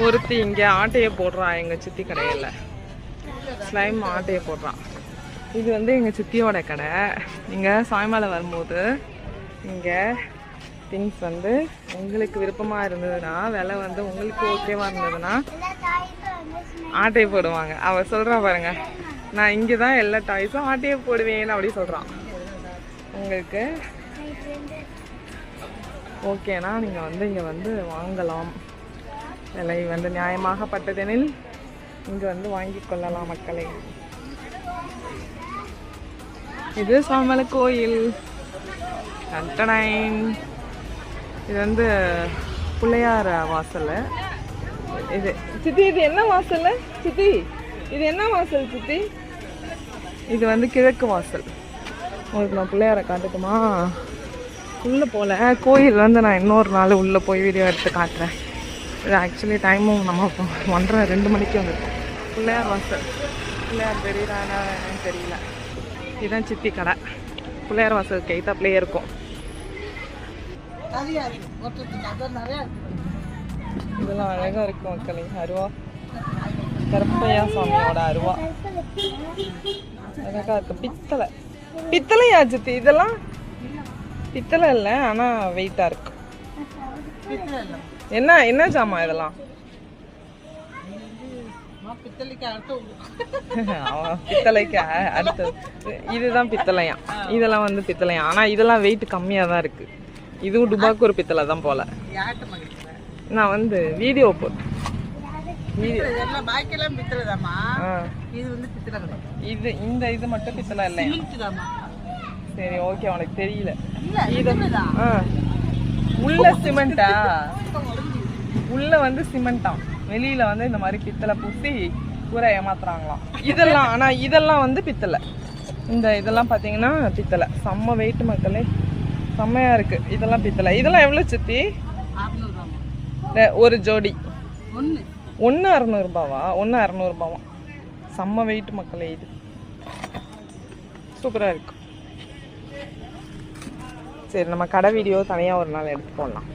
ஒருத்தி இங்கே ஆட்டையை போடுறான் எங்கள் சித்தி கடையில். ஸ்லைம் ஆட்டையை போடுறான். இது வந்து எங்கள் சித்தியோட கடை. இங்கே சாயங்கால வரும்போது இங்கே திங்ஸ் வந்து உங்களுக்கு விருப்பமாக இருந்ததுன்னா, விலை வந்து உங்களுக்கு ஓகேவா இருந்ததுன்னா ஆட்டையை போடுவாங்க. அவள் சொல்கிறா பாருங்க, நான் இங்கே தான் எல்லா டாய்ஸும் ஆட்டையை போடுவேன்னு அப்படி சொல்கிறான். உங்களுக்கு ஓகேனா நீங்கள் வந்து இங்கே வந்து வாங்கலாம். விலை வந்து நியாயமாகப்பட்டதெனில் இங்கே வந்து வாங்கி கொள்ளலாம் மக்களை. இது சாமல கோயில். இது வந்து பிள்ளையார் வாசல். இது சித்தி, இது என்ன வாசல் சித்தி? இது என்ன வாசல் சித்தி? இது வந்து கிழக்கு வாசல். உங்களுக்கு நான் பிள்ளையாரை காட்டுட்டுமா? உள்ளே போகல, கோயில் வந்து நான் இன்னொரு நாள் உள்ளே போய் வீடியோ எடுத்து காட்டுறேன். இது ஆக்சுவலி டைமும் நம்ம 1:30-2 மணிக்கு வந்துருக்கோம். பிள்ளையார் வாசல். பிள்ளையார் தெரியுறானா என்னன்னு தெரியல. இதுதான் சித்தி கடை. பிள்ளையார் வாசலுக்கு எய்த்தாப்லேயே இருக்கும். இதெல்லாம் அழகாக இருக்கும் மக்களே. அருவா, கருப்பையா சாமியோட அருவா அழகாக இருக்கு. பித்தளை. பித்தளையா சித்தி? இதெல்லாம் பித்தளை இல்லை, ஆனால் வெயிட்டாக இருக்கு. என்ன என்ன ஜாமா இதெல்லாம்? பித்தளைக்கு அடுத்தது இதுதான் பித்தளையா. இதெல்லாம் வந்து பித்தளையா, ஆனால் இதெல்லாம் வெயிட் கம்மியாக தான் இருக்கு. இதுவும் டுபாக்கு ஒரு பித்தளை தான் போல. நான் வந்து வீடியோ போட்டு இது இந்த இது மட்டும் பித்தளை இல்லை. சரி ஓகே, உனக்கு தெரியல. உள்ள சிமெண்டா? உள்ள வந்து சிமெண்டா, வெளியில வந்து இந்த மாதிரி பித்தளை பூசி பூரா ஏமாத்துறாங்களாம். இதெல்லாம் ஆனா இதெல்லாம் வந்து பித்தளை. இந்த இதெல்லாம் பாத்தீங்கன்னா பித்தளை. செம்ம வெயிட் மக்களே, செம்மையா இருக்கு. இதெல்லாம் பித்தளை. இதெல்லாம் எவ்வளவு சித்தி? ஒரு ஜோடி 1 600 1 600 செம்ம வெயிட் மக்களே. இது சூப்பரா இருக்கு. சரி, நம்ம கடை வீடியோ தனியாக ஒரு நாள் எடுத்து போடலாம்.